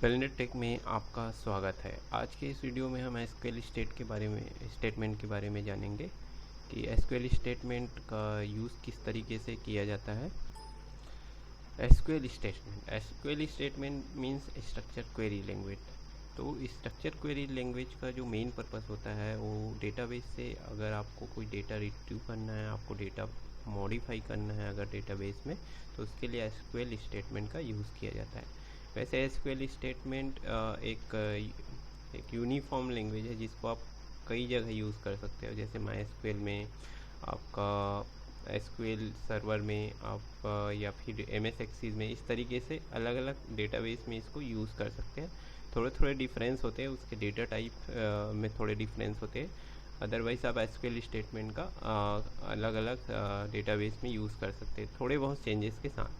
वेलनेट take में आपका स्वागत है। आज के इस वीडियो में हम एसक्यूएल स्टेटमेंट के बारे में जानेंगे कि एसक्यूएल स्टेटमेंट का यूज़ किस तरीके से किया जाता है। SQL statement means structure query language. तो स्ट्रक्चर क्वेरी लैंग्वेज का जो मेन पर्पस होता है वो डेटाबेस से अगर आपको कोई डेटा रिट्रीव करना है, आपको डेटा मॉडिफाई करना है अगर डेटाबेस में, तो उसके लिए एसक्यूएल स्टेटमेंट का यूज़ किया जाता है। वैसे एसक्यूएल स्टेटमेंट एक यूनिफॉर्म लैंग्वेज है जिसको आप कई जगह यूज़ कर सकते हो, जैसे माई एसक्यूएल में, आपका एसक्यूएल सर्वर में, आप या फिर एमएस एक्सेस में। इस तरीके से अलग अलग डेटाबेस में इसको यूज़ कर सकते हैं। थोड़े थोड़े डिफरेंस होते हैं, उसके डेटा टाइप में थोड़े डिफरेंस होते हैं। अदरवाइज़ आप एसक्यूएल स्टेटमेंट का अलग अलग डेटाबेस में यूज़ कर सकते हैं, थोड़े बहुत चेंजेस के साथ।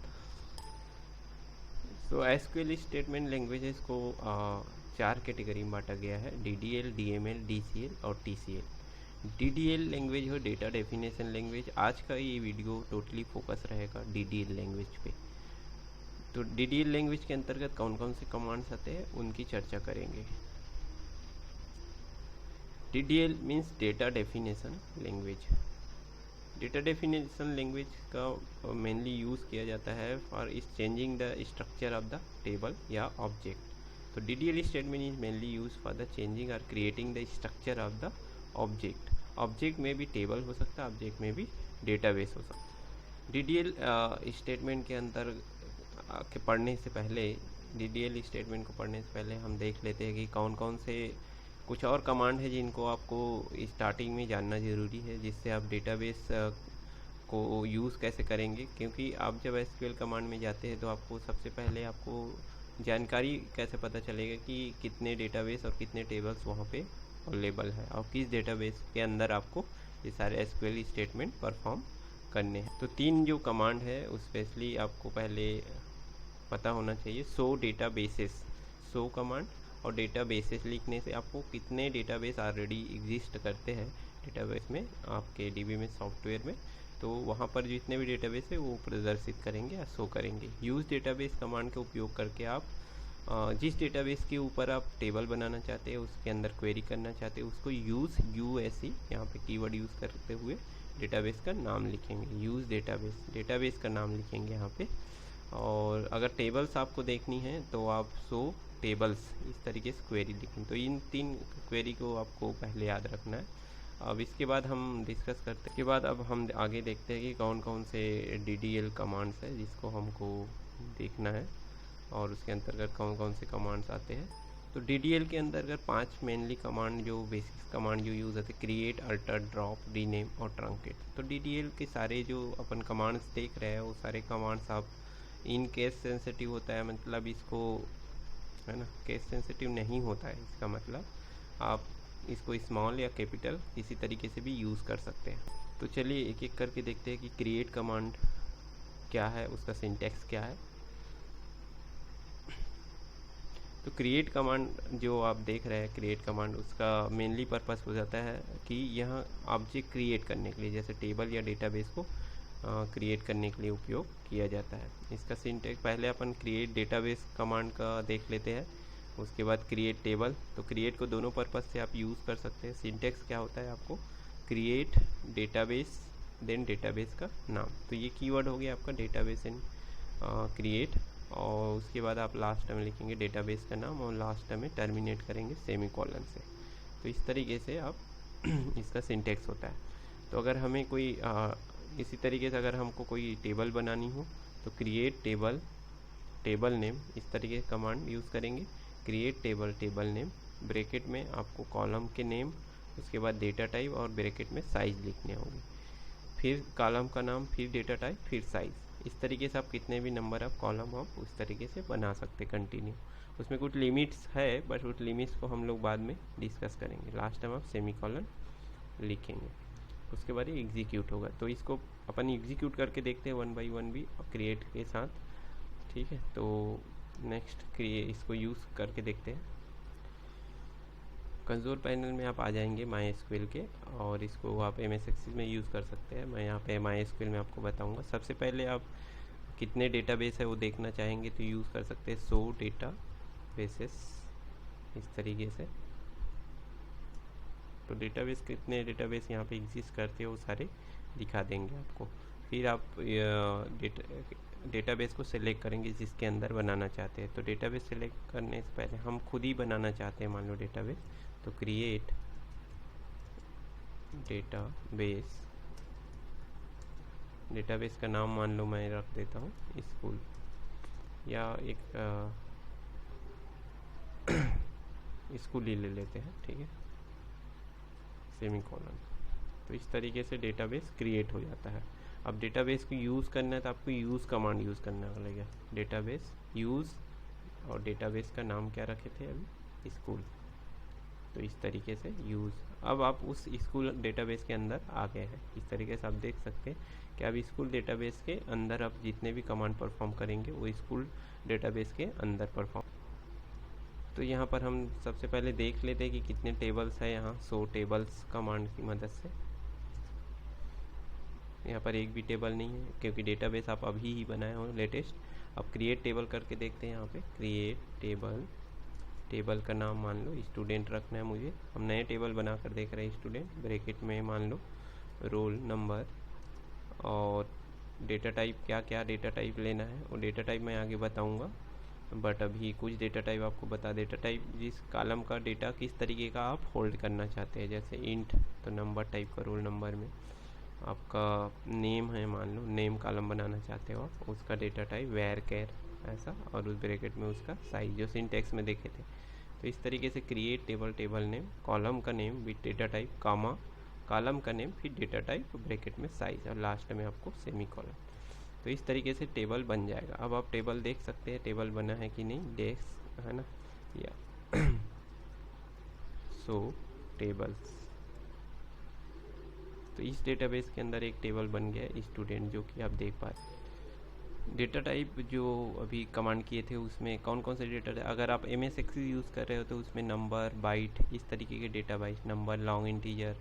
तो एसक्यूएल स्टेटमेंट लैंग्वेजेस को 4 कैटेगरी में बांटा गया है: DDL, DML, DCL और TCL। DDL लैंग्वेज हो डेटा डेफिनेशन लैंग्वेज। आज का ये वीडियो टोटली फोकस रहेगा DDL लैंग्वेज पे। तो DDL लैंग्वेज के अंतर्गत कौन कौन से कमांड्स आते हैं उनकी चर्चा करेंगे। DDL means data definition language. Data definition language का मेनली यूज़ किया जाता है फॉर इस changing the structure of the table या ऑब्जेक्ट। तो DDL statement is mainly use for the changing और creating the structure of the object. Object में भी टेबल हो सकता है, ऑब्जेक्ट में भी डेटाबेस हो सकता है। DDL स्टेटमेंट के अंदर के पढ़ने से पहले, DDL स्टेटमेंट को पढ़ने से पहले हम देख लेते हैं कि कौन कौन से कुछ और कमांड है जिनको आपको स्टार्टिंग में जानना ज़रूरी है, जिससे आप डेटाबेस को यूज़ कैसे करेंगे। क्योंकि आप जब एसक्यूएल कमांड में जाते हैं तो आपको सबसे पहले आपको जानकारी कैसे पता चलेगा कि कितने डेटाबेस और कितने टेबल्स वहाँ पे अवेलेबल है और किस डेटाबेस के अंदर आपको ये सारे एसक्यूएल स्टेटमेंट परफॉर्म करने हैं। तो 3 जो कमांड है उस स्पेशली आपको पहले पता होना चाहिए। शो कमांड और डेटाबेसेस लिखने से आपको कितने डेटाबेस ऑलरेडी एग्जिस्ट करते हैं डेटाबेस में, आपके डीबी में, सॉफ्टवेयर में, तो वहाँ पर जितने भी डेटाबेस है वो प्रदर्शित करेंगे या शो करेंगे। यूज़ डेटाबेस कमांड का उपयोग करके आप जिस डेटाबेस के ऊपर आप टेबल बनाना चाहते हैं, उसके अंदर क्वेरी करना चाहते हैं, उसको यूएसई यहाँ पे कीवर्ड यूज़ करते हुए डेटाबेस का नाम लिखेंगे। यूज़ डेटाबेस का नाम लिखेंगे यहाँ पे। और अगर टेबल्स आपको देखनी है तो आप शो टेबल्स इस तरीके से क्वेरी लिखें। तो इन 3 क्वेरी को आपको पहले याद रखना है। अब इसके बाद हम डिस्कस करते हैं, के बाद अब हम आगे देखते हैं कि कौन कौन से DDL कमांड्स है जिसको हमको देखना है और उसके अंतर्गत कौन कौन से कमांड्स आते हैं। तो DDL के अंतर्गत 5 मेनली कमांड, जो बेसिक कमांड जो यूज़ होते हैं: क्रिएट, अल्टर, ड्रॉप, रीनेम और ट्रंकेट। तो DDL के सारे जो अपन कमांड्स देख रहे हैं वो सारे कमांड्स आप इन केस सेंसिटिव होता है, मतलब इसको है ना, केस सेंसिटिव नहीं होता है, इसका मतलब आप इसको स्मॉल या कैपिटल किसी तरीके से भी यूज़ कर सकते हैं। तो चलिए एक एक करके देखते हैं कि क्रिएट कमांड क्या है, उसका सिंटैक्स क्या है। तो क्रिएट कमांड जो आप देख रहे हैं, क्रिएट कमांड, उसका मेनली पर्पस हो जाता है कि यह ऑब्जेक्ट क्रिएट करने के लिए, जैसे टेबल या डेटाबेस को क्रिएट करने के लिए उपयोग किया जाता है। इसका सिंटैक्स पहले अपन क्रिएट डेटाबेस कमांड का देख लेते हैं, उसके बाद क्रिएट टेबल। तो क्रिएट को दोनों पर्पस से आप यूज़ कर सकते हैं। सिंटैक्स क्या होता है, आपको क्रिएट डेटाबेस देन डेटाबेस का नाम। तो ये कीवर्ड हो गया आपका डेटाबेस एंड क्रिएट, और उसके बाद आप लास्ट में लिखेंगे डेटाबेस का नाम और लास्ट में टर्मिनेट करेंगे सेमीकोलन से। तो इस तरीके से आप इसका सिंटैक्स होता है। तो अगर हमें कोई इसी तरीके से अगर हमको कोई टेबल बनानी हो तो क्रिएट टेबल नेम, इस तरीके से कमांड यूज़ करेंगे। क्रिएट टेबल नेम, ब्रैकेट में आपको कॉलम के नेम, उसके बाद डेटा टाइप और ब्रैकेट में साइज़ लिखने होंगे, फिर कॉलम का नाम, फिर डेटा टाइप, फिर साइज़। इस तरीके से आप कितने भी नंबर ऑफ कॉलम आप उस तरीके से बना सकते कंटिन्यू। उसमें कुछ लिमिट्स है बट उस लिमिट्स को हम लोग बाद में डिस्कस करेंगे। लास्ट टाइम आप सेमीकोलन लिखेंगे, उसके बाद ये एग्जीक्यूट होगा। तो इसको अपन एग्जीक्यूट करके देखते हैं 1 बाई 1 भी क्रिएट के साथ, ठीक है। तो नेक्स्ट इसको यूज़ करके देखते हैं। कंसोल पैनल में आप आ जाएंगे माई एसक्यूएल के, और इसको आप एमएस एक्सेस में यूज़ कर सकते हैं। मैं यहाँ पे माई एसक्यूएल में आपको बताऊँगा। सबसे पहले आप कितने डेटाबेस है वो देखना चाहेंगे तो यूज़ कर सकते हैं शो डेटा बेसिस, इस तरीके से। तो डेटाबेस कितने डेटाबेस यहाँ पे एग्जिस्ट करते हैं वो सारे दिखा देंगे आपको। फिर आप डेटाबेस को सिलेक्ट करेंगे जिसके अंदर बनाना चाहते हैं। तो डेटाबेस सिलेक्ट करने से पहले हम खुद ही बनाना चाहते हैं मान लो डेटाबेस, तो क्रिएट डेटाबेस, डेटाबेस का नाम मान लो मैं रख देता हूँ स्कूल, या एक स्कूल ही ले लेते हैं, ठीक है, सेमीकोलन। तो इस तरीके से डेटाबेस क्रिएट हो जाता है। अब डेटाबेस को यूज़ करना है तो आपको यूज़ कमांड यूज़ करना पड़ेगा, डेटाबेस यूज़, और डेटाबेस का नाम क्या रखे थे अभी, स्कूल। तो इस तरीके से यूज़, अब आप उस स्कूल डेटाबेस के अंदर आ गए हैं। इस तरीके से आप देख सकते हैं कि अब स्कूल डेटाबेस के अंदर आप जितने भी कमांड परफॉर्म करेंगे वो स्कूल डेटाबेस के अंदर परफॉर्म। तो यहाँ पर हम सबसे पहले देख लेते हैं कि कितने टेबल्स है यहाँ। सो टेबल्स कमांड की मदद से यहाँ पर एक भी टेबल नहीं है क्योंकि डेटाबेस आप अभी ही बनाए हो लेटेस्ट। अब क्रिएट टेबल करके देखते हैं, यहाँ पे क्रिएट टेबल, टेबल का नाम मान लो स्टूडेंट रखना है मुझे। हम नए टेबल बना कर देख रहे हैं स्टूडेंट, ब्रैकेट में मान लो रोल नंबर, और डेटा टाइप क्या क्या डेटा टाइप लेना है वो डेटा टाइप मैं आगे बताऊंगा, बट अभी कुछ डेटा टाइप आपको बता। डेटा टाइप जिस कॉलम का डेटा किस तरीके का आप होल्ड करना चाहते हैं, जैसे इंट तो नंबर टाइप का रोल नंबर में, आपका नेम है मान लो नेम कॉलम बनाना चाहते हो आप, उसका डेटा टाइप वेर कैर ऐसा, और उस ब्रैकेट में उसका साइज जो सिंटेक्स में देखे थे। तो इस तरीके से create table, table name, column का name with data type comma, column का नेम फिर डेटा टाइप ब्रैकेट में साइज, और लास्ट में आपको सेमी कॉलम। तो इस तरीके से टेबल बन जाएगा। अब आप टेबल देख सकते हैं टेबल बना है कि नहीं, डेस्क है ना, या सो टेबल्स। तो इस डेटाबेस के अंदर एक टेबल बन गया है स्टूडेंट, जो कि आप देख पा रहे हैं। डेटा टाइप जो अभी कमांड किए थे उसमें कौन कौन से डेटा, अगर आप MS Excel यूज़ कर रहे हो तो उसमें नंबर, बाइट, इस तरीके के data byte, number, long integer,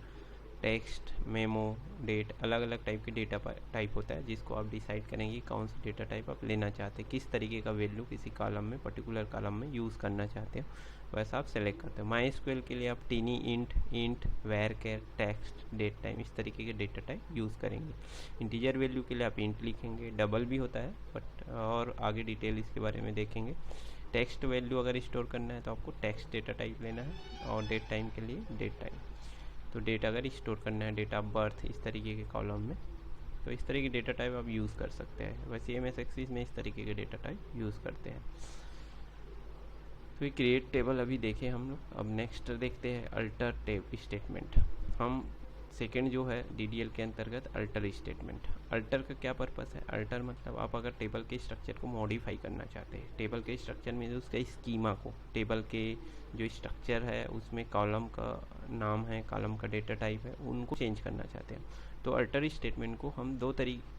text, memo, date, अलग अलग टाइप के डेटा टाइप होता है जिसको आप डिसाइड करेंगे कौन सा डेटा टाइप आप लेना चाहते हैं, किस तरीके का वैल्यू किसी कॉलम में पर्टिकुलर कॉलम में यूज़ करना चाहते हो, वैसा आप सेलेक्ट करते हो। MySQL के लिए आप tinyint varchar text date time इस तरीके के डेटा टाइप यूज़ करेंगे। इंटीजर वैल्यू के लिए आप इंट लिखेंगे, डबल भी होता है बट और आगे डिटेल इसके बारे में देखेंगे। टेक्स्ट वैल्यू अगर स्टोर करना है तो आपको टेक्स्ट डेटा टाइप लेना है, और डेट टाइम के लिए डेट टाइम। तो डेट अगर स्टोर करना है, डेट ऑफ बर्थ इस तरीके के कॉलम में, तो इस तरीके के डेटा टाइप आप यूज़ कर सकते हैं। वैसे MS Excel में इस तरीके के डेटा टाइप यूज़ करते हैं। तो ये क्रिएट टेबल अभी देखे हम लोग। अब नेक्स्ट देखते हैं अल्टर टेब स्टेटमेंट। हम सेकेंड जो है DDL के अंतर्गत अल्टर स्टेटमेंट। अल्टर का क्या पर्पस है, अल्टर मतलब आप अगर टेबल के स्ट्रक्चर को मॉडिफाई करना चाहते हैं, टेबल के स्ट्रक्चर में उसका स्कीमा को, टेबल के जो स्ट्रक्चर है उसमें कॉलम का नाम है, कॉलम का डेटा टाइप है, उनको चेंज करना चाहते हैं, तो अल्टर स्टेटमेंट को हम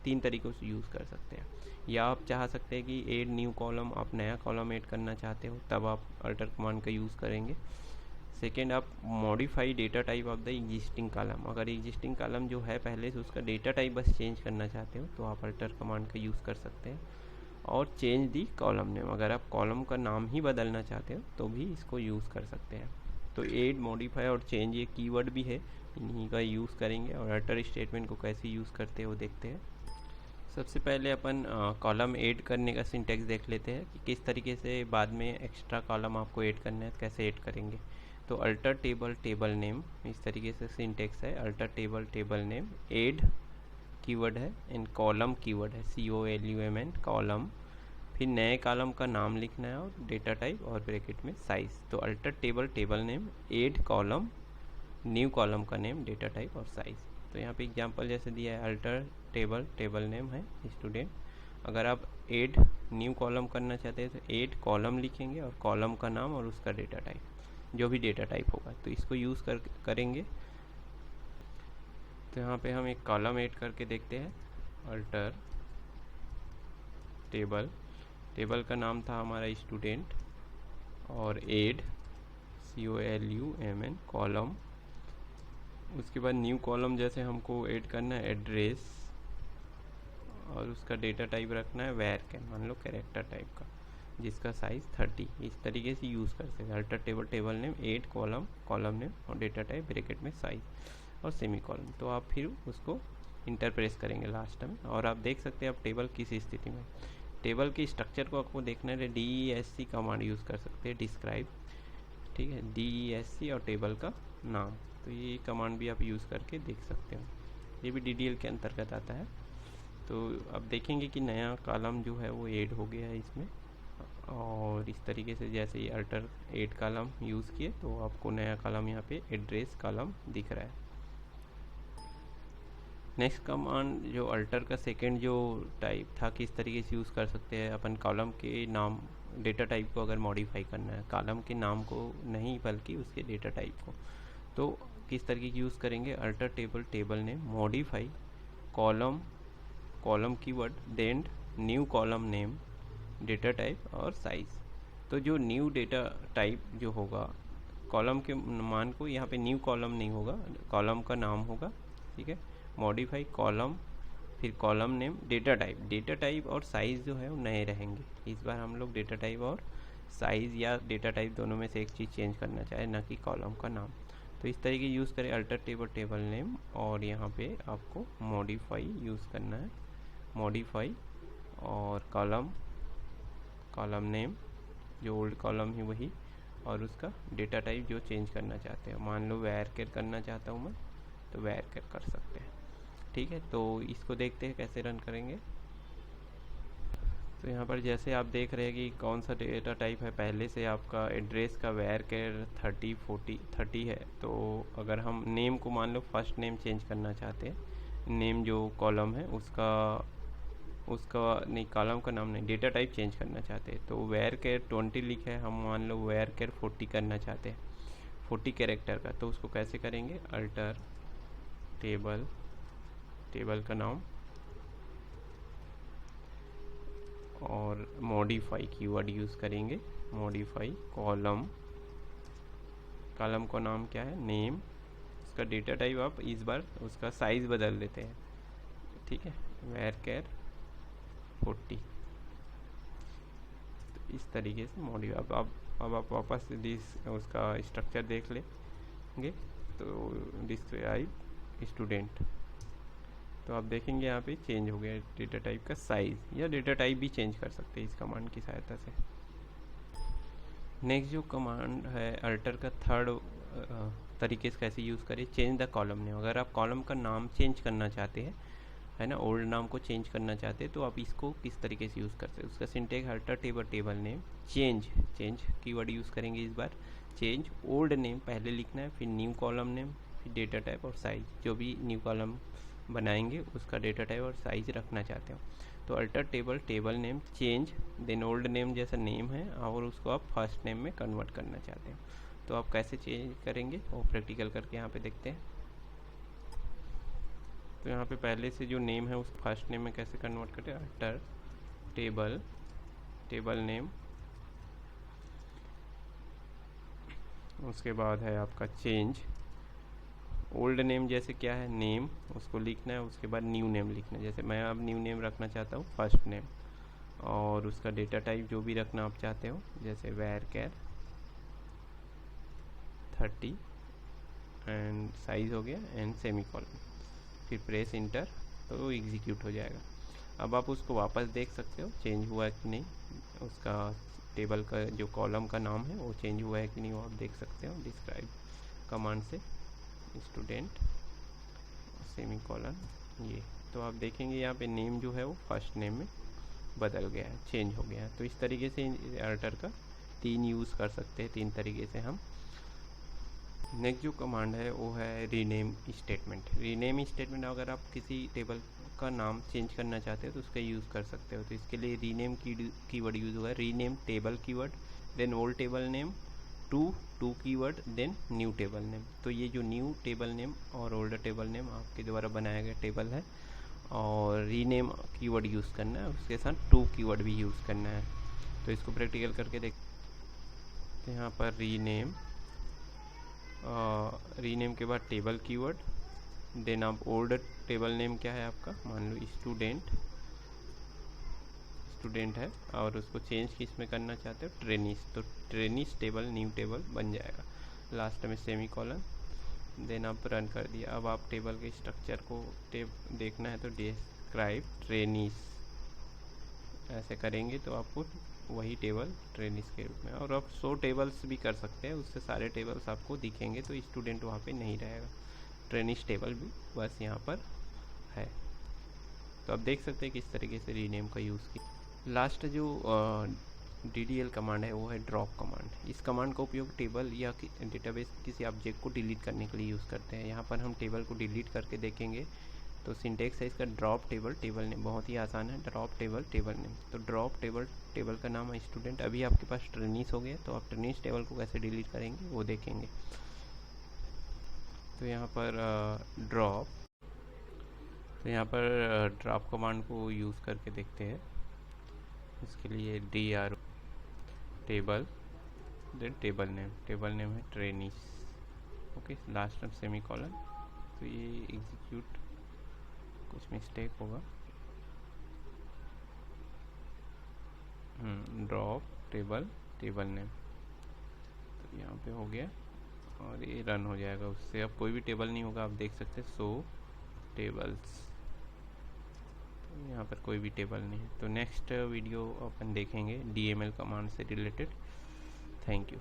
तीन तरीक़ों से यूज़ कर सकते हैं। या आप चाह सकते हैं कि ऐड न्यू कॉलम, आप नया कॉलम ऐड करना चाहते हो तब आप अल्टर कमांड का यूज़ करेंगे। सेकेंड, आप modify data type of the existing column, अगर एग्जिस्टिंग कॉलम जो है पहले से उसका डेटा टाइप बस चेंज करना चाहते हो तो आप अल्टर कमांड का यूज़ कर सकते हैं। और चेंज दी कॉलम नेम, अगर आप कॉलम का नाम ही बदलना चाहते हो तो भी इसको यूज़ कर सकते हैं। तो ऐड, मॉडिफाई और चेंज ये कीवर्ड भी है, इन्हीं का यूज़ करेंगे। और अल्टर स्टेटमेंट को कैसे यूज़ करते हैं वो देखते हैं। सबसे पहले अपन कॉलम ऐड करने का सिंटेक्स देख लेते हैं कि किस तरीके से बाद में एक्स्ट्रा कॉलम आपको ऐड करना है, तो कैसे ऐड करेंगे। तो अल्टर टेबल टेबल नेम इस तरीके से सिंटेक्स है, alter table table name, add keyword है एंड कॉलम कीवर्ड है, COLUMN कॉलम, फिर नए कॉलम का नाम लिखना है और डेटा टाइप और ब्रैकेट में साइज। तो alter table table name, add column, new column का नेम, डेटा टाइप और साइज। तो यहाँ पे एग्जांपल जैसे दिया है, अल्टर टेबल टेबल नेम है स्टूडेंट, अगर आप ऐड न्यू कॉलम करना चाहते हैं तो ऐड कॉलम लिखेंगे और कॉलम का नाम और उसका डेटा टाइप, जो भी डेटा टाइप होगा तो इसको यूज़ करेंगे। तो यहाँ पे हम एक कॉलम ऐड करके देखते हैं, अल्टर टेबल, टेबल का नाम था हमारा स्टूडेंट, और ऐड COLUMN कॉलम, उसके बाद न्यू कॉलम जैसे हमको ऐड करना है एड्रेस, और उसका डेटा टाइप रखना है वेर कैर, मान लो कैरेक्टर टाइप का। जिसका साइज़ 30। इस तरीके से यूज़ कर सकते हैं। Alter table table name 8 column column name और डेटा टाइप ब्रैकेट में साइज और सेमी कॉलम। तो आप फिर उसको इंटर प्रेस करेंगे लास्ट में, और आप देख सकते हैं अब टेबल किस स्थिति में। टेबल के स्ट्रक्चर को आपको देखना है, DESC कमांड यूज़ कर सकते हैं, डिस्क्राइब, ठीक है, DESC और टेबल का नाम। तो ये कमांड भी आप यूज़ करके देख सकते हो, ये भी DDL के अंतर्गत आता है। तो अब देखेंगे कि नया कॉलम जो है वो ऐड हो गया है इसमें, और इस तरीके से जैसे ही अल्टर 8 कॉलम यूज़ किए तो आपको नया कॉलम यहाँ पे एड्रेस कॉलम दिख रहा है। नेक्स्ट कमांड जो अल्टर का सेकंड जो टाइप था, किस तरीके से यूज़ कर सकते हैं अपन कॉलम के नाम, डेटा टाइप को अगर मॉडिफाई करना है, कॉलम के नाम को नहीं बल्कि उसके डेटा टाइप को, तो किस तरीके की यूज़ करेंगे। Alter table table name modify column column keyword then new column name data type और साइज़। तो जो न्यू डेटा टाइप जो होगा, कॉलम के मान को यहाँ पे न्यू कॉलम नहीं होगा, कॉलम का नाम होगा, ठीक है। मॉडिफाई कॉलम, फिर कॉलम नेम, डेटा टाइप और साइज़ जो है वो नए रहेंगे। इस बार हम लोग डेटा टाइप और साइज़ या डेटा टाइप दोनों में से एक चीज़ चेंज करना चाहे, ना कि कॉलम का नाम। तो इस तरीके यूज़ करें अल्टर टेबल टेबल नेम, और यहाँ पे आपको मॉडिफाई यूज़ करना है, मॉडिफाई और कॉलम नेम जो ओल्ड कॉलम है वही, और उसका डेटा टाइप जो चेंज करना चाहते हैं, मान लो वैरकेर करना चाहता हूँ मैं, तो वैरकेर कर सकते हैं, ठीक है। तो इसको देखते हैं कैसे रन करेंगे। तो यहाँ पर जैसे आप देख रहे हैं कि कौन सा डेटा टाइप है, पहले से आपका एड्रेस का वैरकेर 30 है। तो अगर हम नेम को मान लो फर्स्ट नेम चेंज करना चाहते हैं, नेम जो कॉलम है उसका नहीं, कॉलम का नाम नहीं, डेटा टाइप चेंज करना चाहते हैं, तो वैरकेर 20 लिखा है, हम मान लो वैरकेर 40 करना चाहते हैं, 40 कैरेक्टर का। तो उसको कैसे करेंगे, अल्टर टेबल का नाम और मॉडिफाई कीवर्ड यूज़ करेंगे, मॉडिफाई कॉलम का नाम क्या है, नेम, उसका डेटा टाइप आप इस बार उसका साइज़ बदल देते हैं, ठीक है, वैरकेर 40। तो इस तरीके से मॉडिफाई। अब आप वापस उसका स्ट्रक्चर देख लेंगे, तो डिस्क्राइब स्टूडेंट, तो आप देखेंगे यहाँ पे चेंज हो गया डेटा टाइप का साइज़, या डेटा टाइप भी चेंज कर सकते हैं इस कमांड की सहायता से। नेक्स्ट जो कमांड है अल्टर का थर्ड तरीके से कैसे यूज़ करें, चेंज द कॉलम नेम। अगर आप कॉलम का नाम चेंज करना चाहते हैं, है ना, ओल्ड नाम को चेंज करना चाहते हैं, तो आप इसको किस तरीके से यूज़ करते हैं। उसका syntax alter table name change keyword use करेंगे इस बार, चेंज ओल्ड नेम पहले लिखना है, फिर न्यू कॉलम नेम, फिर डेटा टाइप और साइज, जो भी न्यू कॉलम बनाएंगे उसका डेटा टाइप और साइज रखना चाहते हो। तो alter table name change then old name जैसा नेम है, और उसको आप फर्स्ट नेम में कन्वर्ट करना चाहते हो। तो आप कैसे चेंज करेंगे वो प्रैक्टिकल करके यहाँ पे देखते हैं। तो यहाँ पे पहले से जो नेम है उस फर्स्ट नेम में कैसे कन्वर्ट करते हैं, अल्टर टेबल नेम, उसके बाद है आपका चेंज ओल्ड नेम, जैसे क्या है नेम उसको लिखना है, उसके बाद न्यू नेम लिखना है, जैसे मैं अब न्यू नेम रखना चाहता हूँ फर्स्ट नेम, और उसका डेटा टाइप जो भी रखना आप चाहते हो, जैसे वैरकेर 30 एंड साइज हो गया एंड सेमी कॉलन, फिर प्रेस इंटर, तो एग्जीक्यूट हो जाएगा। अब आप उसको वापस देख सकते हो चेंज हुआ है कि नहीं, उसका टेबल का जो कॉलम का नाम है वो चेंज हुआ है कि नहीं वो आप देख सकते हो डिस्क्राइब कमांड से, स्टूडेंट सेमी कॉलन ये। तो आप देखेंगे यहाँ पे नेम जो है वो फर्स्ट नेम में बदल गया है, चेंज हो गया है। तो इस तरीके से अल्टर का 3 यूज़ कर सकते हैं, 3 तरीके से हम। नेक्स्ट जो कमांड है वो है रीनेम स्टेटमेंट। अगर आप किसी टेबल का नाम चेंज करना चाहते हो तो उसका यूज़ कर सकते हो। तो इसके लिए रीनेम कीवर्ड यूज़ हुआ है, rename table keyword then old table name to keyword then new table name. तो ये जो न्यू टेबल नेम और ओल्ड टेबल नेम आपके द्वारा बनाया गया टेबल है, और रीनेम कीवर्ड यूज़ करना है, उसके साथ टू कीवर्ड भी यूज़ करना है। तो इसको प्रैक्टिकल करके देखते हैं। यहाँ पर रीनेम के बाद टेबल कीवर्ड, देन आप ओल्ड टेबल नेम क्या है आपका, मान लो स्टूडेंट है और उसको चेंज किस में करना चाहते हो, ट्रेनिस, तो ट्रेनिस टेबल न्यू टेबल बन जाएगा, लास्ट में सेमी कॉलन, देन आप रन कर दिया। अब आप टेबल के स्ट्रक्चर को देखना है तो डिस्क्राइब ट्रेनिस ऐसे करेंगे तो आपको वही टेबल ट्रेनिस के रूप में, और आप 100 टेबल्स भी कर सकते हैं, उससे सारे टेबल्स आपको दिखेंगे तो स्टूडेंट वहाँ पे नहीं रहेगा। ट्रेनिस टेबल भी बस यहाँ पर है। तो आप देख सकते हैं किस तरीके से रीनेम का यूज़ किया। लास्ट जो DDL कमांड है वो है ड्रॉप कमांड। इस कमांड का उपयोग टेबल या डेटाबेस किसी ऑब्जेक्ट को डिलीट करने के लिए यूज़ करते हैं। यहाँ पर हम टेबल को डिलीट करके देखेंगे तो सिंटेक्स है इसका ड्रॉप टेबल टेबल नेम, बहुत ही आसान है, ड्रॉप टेबल टेबल नेम। तो ड्रॉप टेबल टेबल का नाम है स्टूडेंट। अभी आपके पास ट्रेनिस हो गया तो आप ट्रेनिस टेबल को कैसे डिलीट करेंगे वो देखेंगे। तो यहाँ पर ड्रॉप, तो यहाँ पर ड्रॉप कमांड को यूज़ करके देखते हैं। इसके लिए DRO table, then table name है ट्रेनिस, ओके, लास्ट में सेमी कॉलन। तो ये एग्जीक्यूट, कुछ मिस्टेक होगा, ड्रॉप टेबल नेम, तो यहाँ पे हो गया और ये रन हो जाएगा। उससे अब कोई भी टेबल नहीं होगा, आप देख सकते हैं 100 टेबल्स, तो यहाँ पर कोई भी टेबल नहीं है। तो नेक्स्ट वीडियो अपन देखेंगे DML कमांड से रिलेटेड। Thank you.